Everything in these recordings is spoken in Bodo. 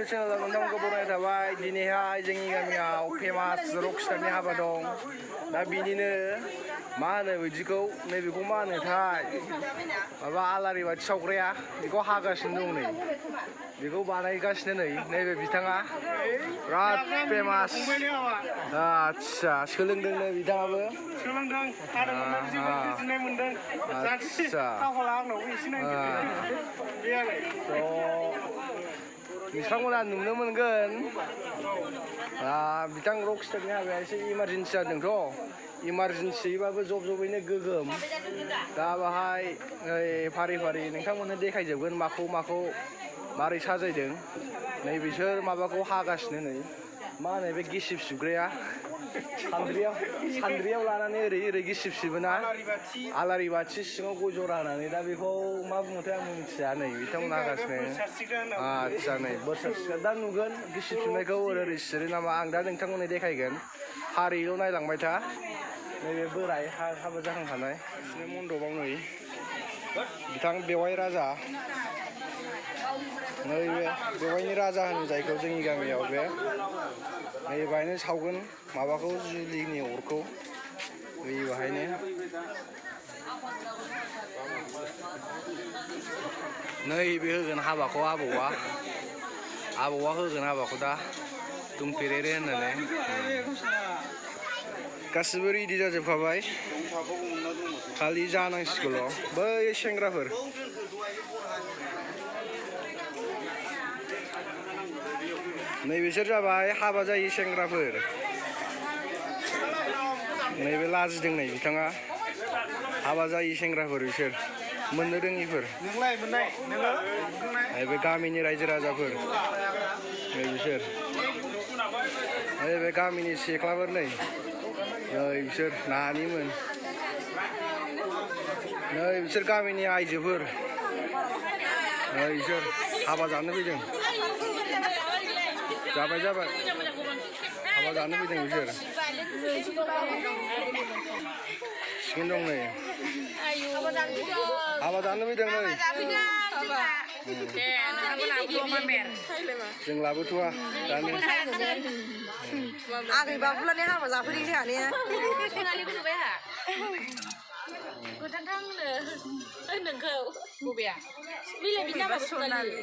channel nonton beraय थाबाय दिनैहाय जोंनि गामियाव फेमास रकस्टारनि हाबा दं दा बिनिनो मा होनो बिदिखौ नैबेखौ मा होनोथाय माबा आलारि बाथि सावग्राया बेखौ हागासिनो दं नै बेखौ बानायगासिनो नैबे बिथाङा बिराद फेमास आच्छा सोलोंदोंनो बिथाङाबो सोलोंदों हादोंमोन जोबोद गोजोननाय मोनदों आच्छा खाफाला आंनावबो एसे नांदों बे आरो बिथांमोना नुनो मोनगोन बिथां रकस्टारनि हाबाया एसे इमारजेन्सि जादोंथ' इमारजेन्सिबाबो जबैनो गोगोम दा बाहाय फारि फारि नोंथांमोननो देखायजोबगोन माखौ मारै साजायदों नै बिसोर माबाखौ हागासिनो नै मा होनो बे गिसिब सिबग्राया सान्द्रियाव लानानै ओरै गिसिब सिबोना आलारि बाथि सिङाव गय जरा होनानै दा बेखौ मा बुङोथाय आं मिथिया नै बिथांमोना हागासिनो आच्छा नै बोरसारसिखा दा नुगोन गिसिब सिबनायखौ ओरै सिरो नामा आं दा नोंथांमोननो देखायगोन फारिल' नायलांबाय था नैबे बोराय हाबा जाखांखानाय बिसिनि मन्दपाव नै बिथां बेवाइ राजा नैबे बेवाइनि राजा होनो जायखौ जोंनि गामियाव बे नै बाहायनो सावगोन माबाखौ जुलिनि अरखौ नै बाहायनो नैबे होगोन हाबाखौ आबौआ होगोन हाबाखौ दा दुमफेरेरे होननानै गासिबो रेडि जाजोबखाबाय खालि जानांसिगौल' बै सेंग्राफोर नैबेसोर जाबाय हाबा जायै सेंग्राफोर नैबे लाजिदों नै बिथाङा हाबा जायै सेंग्राफोर बिसोर मोननो रोङिफोर नैबे गामिनि रायजो राजाफोर नै बिसोर नैबे गामिनि सिख्लाफोर नै बिसोर नानिमोन नै बिसोर गामिनि आइजोफोर बिसोर हाबा जानो फैदों जाबाय हाबा जानो फैदों बिसोर सिखोन दं नै हाबा जानो फैदों नै जों लाबोथ'वा दानो आगै बाबुलानि हाबा जाफैदों जोंहा ने नोंखौ बबेया मिलाय बिना सनालि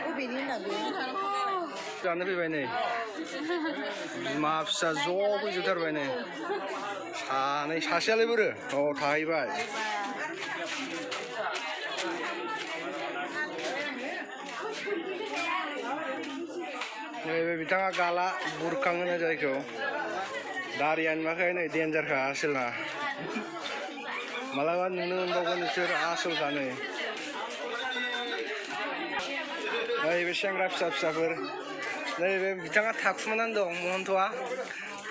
बबेनि होनना बे जानो फैबाय नै बिमा फिसा ज' फैजोबथारबाय नै सासेयालाय बोरो थाहैबाय नैबे बिथाङा गाला बुरखां होनो जायखौ दारियानो माखाय नै देन्जारखा आसोलना मालाबा नुनो मोनबावगोन नोंसोर आसोलखा नै नैबे सेंग्रा फिसाफोर नैबे बिथाङा थाखुमानानै दं महन्तआ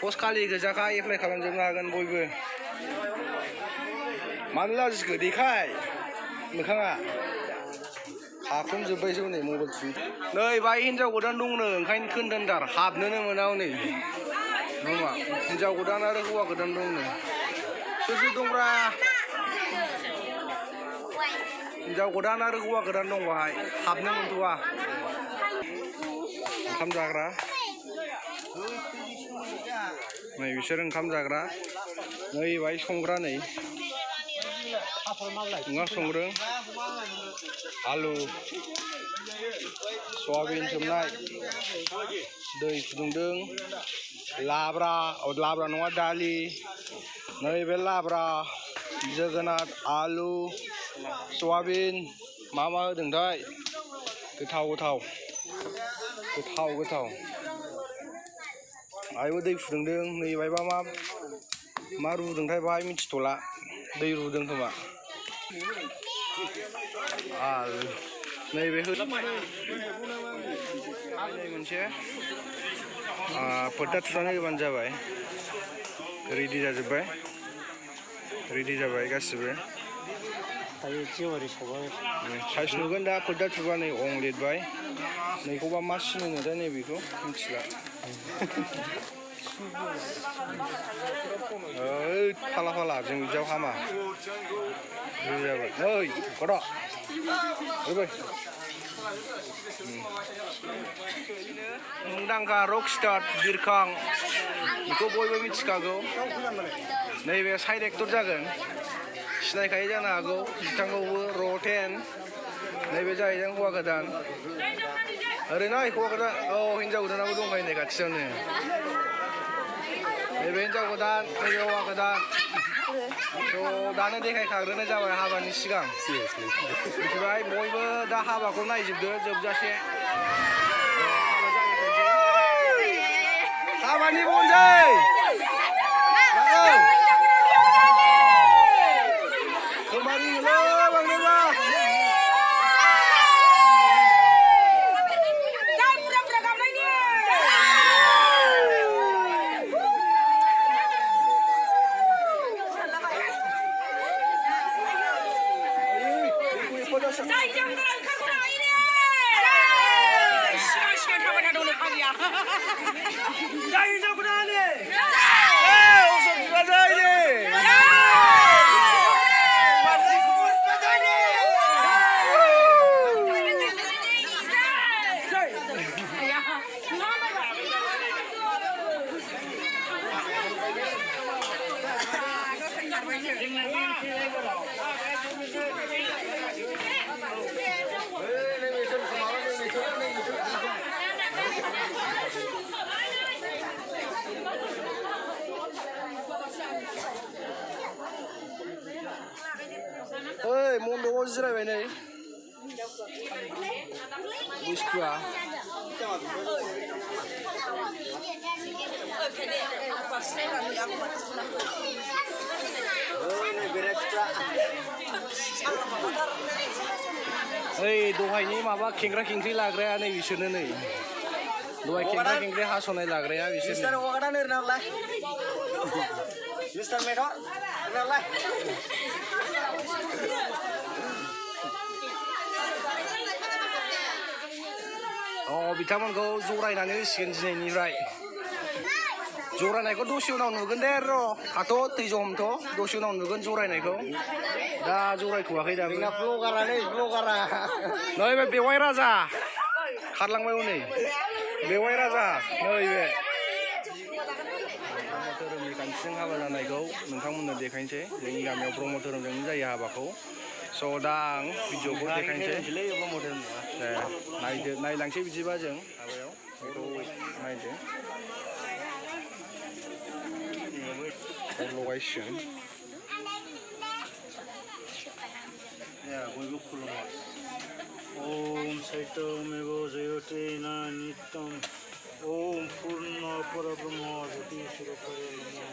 पस्ट खालि गोजाखा एप्लाइ खालामजोबनो हागोन बयबो मानो लाजिखो देखाय मोखाङा हाखुमजोब्बायसो नै मबाइल थुयो नै बाहाय हिनजाव गोदान दंनो ओंखायनो खोन्थानदार हाबनोनो मोना नै नङा हिनजाव गोदान आरो हौवा गोदान दंनो सोर दंब्रा हिनजाव गोदान आरो हौवा गोदान दं बाहाय हाबनो मोनथ'वा ओंखाम जाग्रा नै बिसोर ओंखाम जाग्रा नै बाहाय संग्रा नै नङा संग्रों आलु सयाबिन सोमनाय दै फुदुंदों लाब्रा नङा दालि नैबे लाब्रा जोगोनार आलु सयाबिन मा होदोंथाय गोथाव आयबो दै फुदुंदों नै बायबा मा रुदोंथाय बाहाय मिथिथ'ला दै रुदों खोमा नैबे मोनसे फोथा थुनानै होबानो जाबाय रेडि जाबाय गासिबो साइज नुगोन दा फोथा थुबा नै अं लिरबाय नैखौबा मा सिन होनोथाय नैबेखौ मिथिला फाला फाला जों बिदियाव हामा नै गद' ओरै मुंदांखा रकस्टार बिरखां बेखौ बयबो मिथिखागौ नैबे साइड एक्टर जागोन सिनायखायो जानो हागौ बिथांखौबो र'10 नैबे जाहैदों हौवा गोदान ओरैनो हौवा गोदान औ हिन्जाव गोदानाबो दंखायो नै खाथियावनो नैबे हिन्जाव गोदान नैबे हौवा गोदान थ' दानो देखायखाग्रोनाय जाबाय हाबानि सिगां मिथिबाय बयबो दा हाबाखौ नायजोबदो जोबजासे हाबानि बनजै खोमारि बांद्रायबा ओइ मन्दपआव जिरायबाय नै बुस्थुआ ओइ दहायनि माबा खेंख्रा खेंख्रि लाग्राया नै बिसोरनो नै दहाय खेंख्रा खेंख्रि हास'नाय लाग्राया बिसोरनो बिथांमोनखौ जरायनानै होसिगोन दिनैनिफ्राय जरायनायखौ दसे उनाव नुगोन दे र' थाथ' दै जमथ' दसे उनाव नुगोन जरायनायखौ दा जरायथ'वाखै दाबो नै बे बेवाइ राजा खारलांबाय हनै बेवाइ राजा नैबे ब्रह्म धोरोमनि खान्थिजों हाबा जानायखौ नोंथांमोननो देखायनोसै जोंनि गामियाव ब्रह्म धोरोमजोंनो जायो हाबाखौ स' दा आं भिडिअखौ देखायनोसै नायदो नायलांसै बिदिबा जों हाबायाव बेखौ नायदो लगायसिगोन बयबो खुलुमो ओम सैतमेव जयतेना नित्यम ओम पूर्ण परब्रह्म ज्योतिषपरे नमः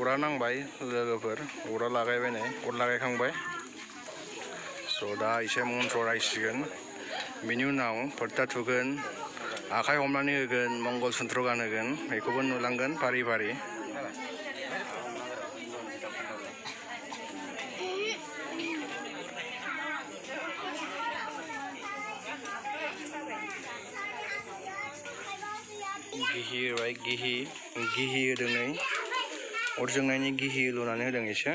अरा नांबाय लोगोफोर अरा लागायबाय नै अर लागायखांबाय स' दा एसे मन्त्र रायसिगोन बिनि उनाव फोर्ता थुगोन आखाइ हमनानै होगोन मंगल सुन्त्र गानहोगोन बेखौबो नुलांगोन फारि फारि गिहि होबाय गिहि होदों नै अर जोंनायनि गिहि लुनानै होदों एसे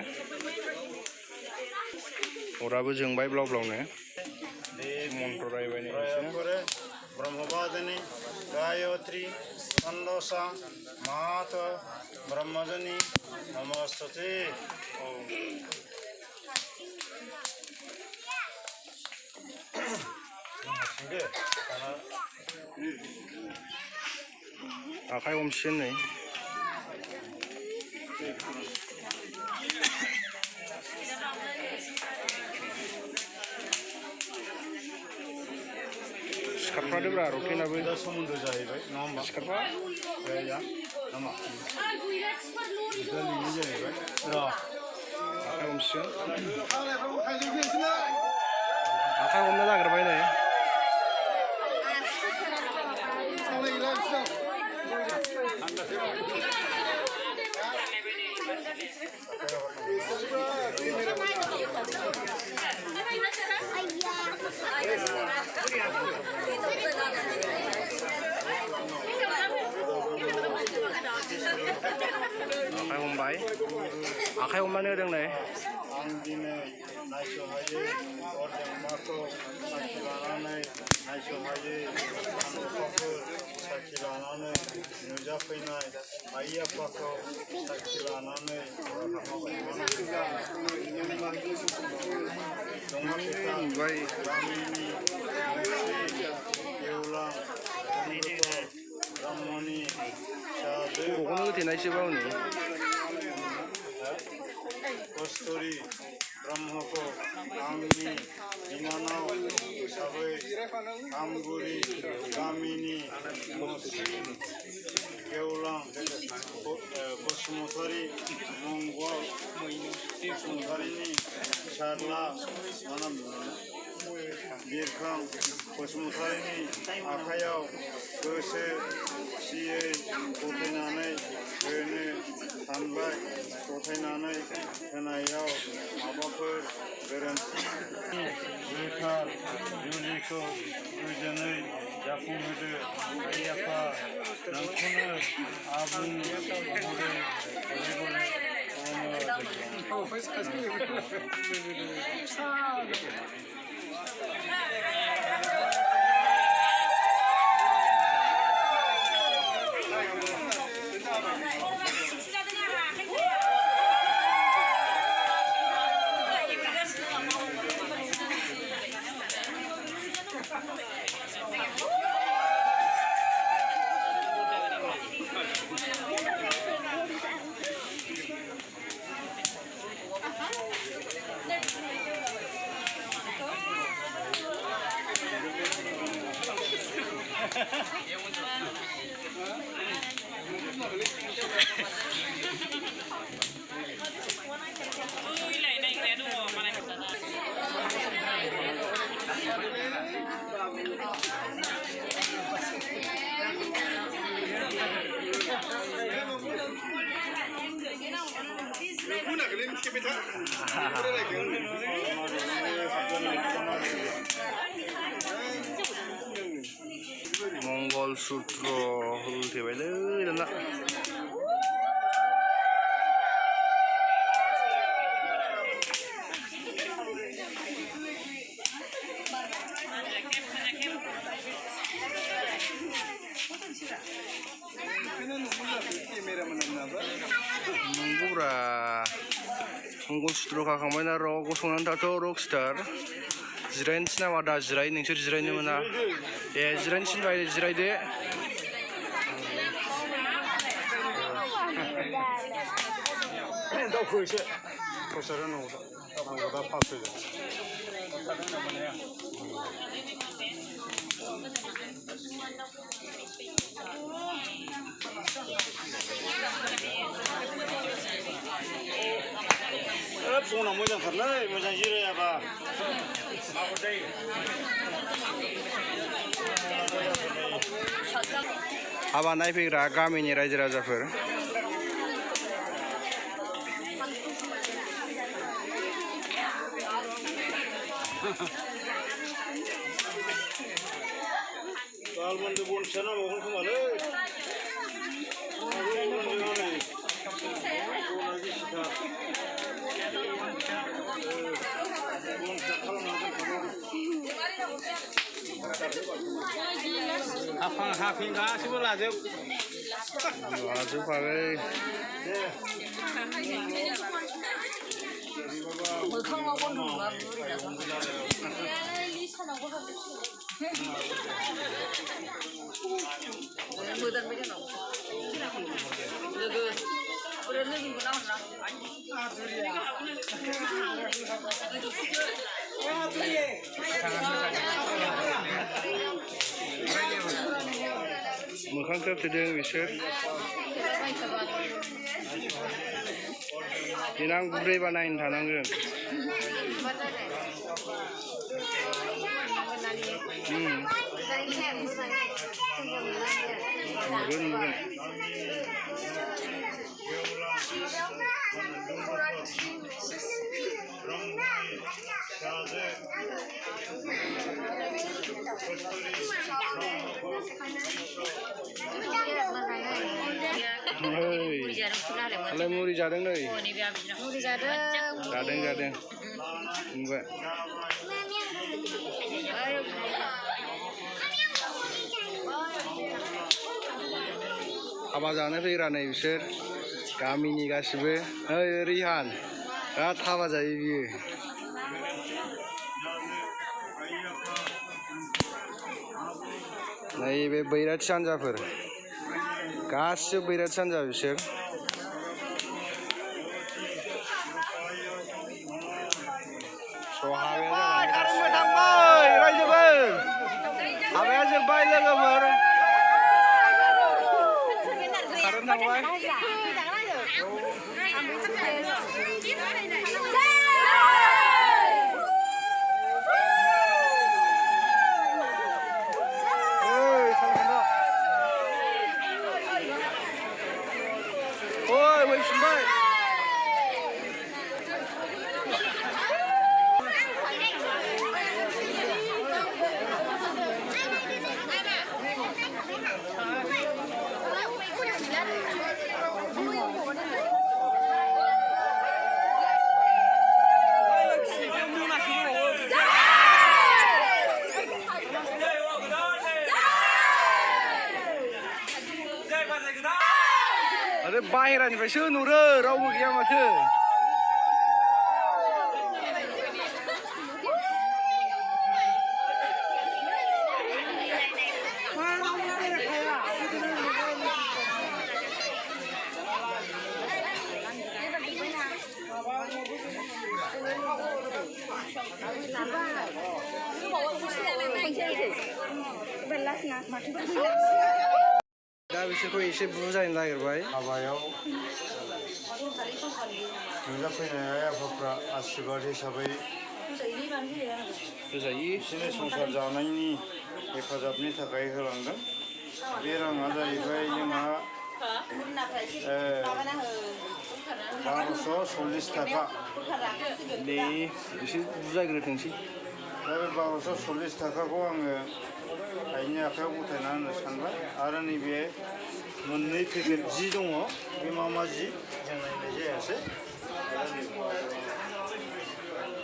अराबो जोंबाय ब्लाव ब्लावनो मन्त्र रायबाय नै एसे ब्रह्मवादिनी गायत्री छन्दसा मात ब्रह्मजनी नमस्ते आखाइ हमसिगोन नै सिखारफादोब्रा रकेनाबो सोमोन्दो जाहैबाय नङा होमबा सिखारफा गैया नामा बिदिनो जाहैबाय र' आखाइ हमसिगोन आखाइ हमनो नागिरबाय नै आखाइ हमनानै होदों नै आं दिनै नायस'हायै अरजोंमाखौ साखि लानानै नायस'हायै अखाफोर साखि लानानै नुजाफैनाय आइ आफाखौ साखि लानानै ओमफ्राय गामिनि गेवलां ब्राह्मणनि फिसाजो खर'खौनो होथेनायसो बावनि कस्तुरी ब्रह्मखौ आंनि बिनानाव हिसाबै आमगुरि गामिनि मुस्रि गेवलां बसुमतारी मंगल बसुमतारीनि फिसाज्ला बिरखां बसुमतारीनि आखाइयाव गोसो खुसियै गथायनानै होनो सानबाय गथायनानै होनायाव माबाफोर गोरोन्थि गोथार जुलिखौ गोजोनै जाफुंहोदो आइ आफा नोंखौनो आबुं महरै मंगल सूत्र होथेबायलै दाना नंगौब्रा मंगल सूत्र खाखांबायना र' गसंनानै थाथ' रकस्टार जिरायनोसै नामा दा जिराय नोंसोर जिरायनो मोना ए जिरायनोसै बाय जिरायदो दाउखौ एसे खरसा होनांगौ दा पास फैगोन फना मोजांथारलै मोजां जिरायाबा माबा जायो हाबा नायफैग्रा गामिनि रायजो राजाफोर गालमोनदो बन फिसा नांबावगोन खोमालै हाफिन गासिबो लाजोबखाबाय मोखाङाव बन्द' नङा बुरैना मोदानबाय जोंनाव लोगो लोगोखौ नाहरना मोखां खोबथेदों बिसोर देनां बुरैबा नायनो थानांगोन नुगोन दालाय मुरि जादों नै मुरि जादों जादों नुबाय हाबा जानो फैग्रा नै बिसोर गामिनि गासिबो ओइ रिहान बिराद हाबा जायो बियो नैबे बैराथि हान्जाफोर गासिबो बैराथि हान्जा बिसोर हाबाया थांबाय रायजोफोर हाबाया जोब्बाय लोगोफोर खारन थांबाय फैफिनबाय आरो बाहेरानिफ्रायसो नुहुरो रावबो गैया माथो दा बिसोरखौ एसे बुजायनो नागिरबाय हाबायाव नुजाफैनाय आइ आफाफ्रा आशीर्बाद हिसाबै बिसोरनि संसार जानायनि हेफाजाबनि थाखाय होलांदों बे राङा जाहैबाय जोंहा 1240 थाखा दे एसे बुजायग्रोथोंसै दा बे 1240 थाखाखौ आङो आइनि आखायाव गथायना होनो सानबाय आरो नैबे मोननै पेकेट जि दङ बे मा जि जों नायनाय जायासै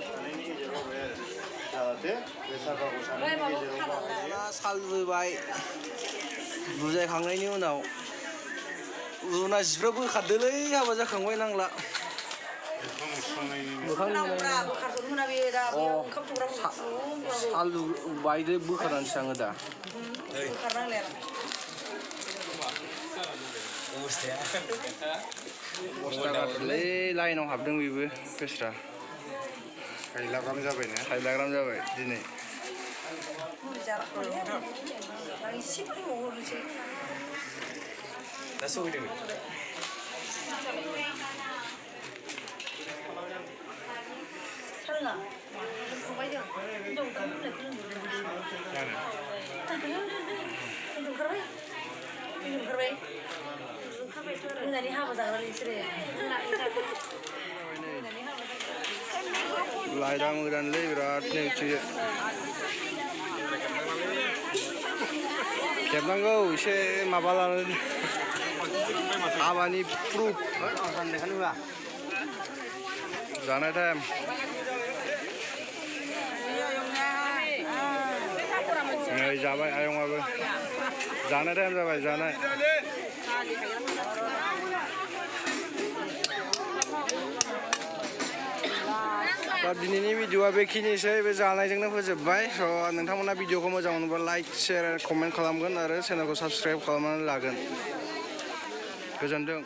सानैनि गेजेराव होबाय आरो जाहाथे बे थाखाखौ सानैनि गेजेराव बाहायो सालबोबाय बुजायखांनायनि उनाव उना जिफ्रा बोखारदोलै हाबा जाखांबाय नांला सालु बायदो बोखारनानैसो थाङो दा बस्था गारलै लाइनाव हाबदों बेबो बेस्रा गायलागाम जाबायना थाइलाग्राम जाबाय दिनै दा सहैदों लाइटआ मोजांलै बिरादनो खेबनांगौ एसे माबा लानानै हाबानि प्रुफ जानाय टाइम नै जाबाय आयंआबो जानाय टाइम जाबाय जानाय दा दिनैनि भिडिअआ बेखिनिसै बे जानायजोंनो फोजोबबाय स' नोंथांमोना भिडिअखौ मोजां मोनोबा लाइक शेयार कमेन्ट खालामगोन आरो चेनेलखौ साबस्क्राइब खालामनानै लागोन गोजोनथों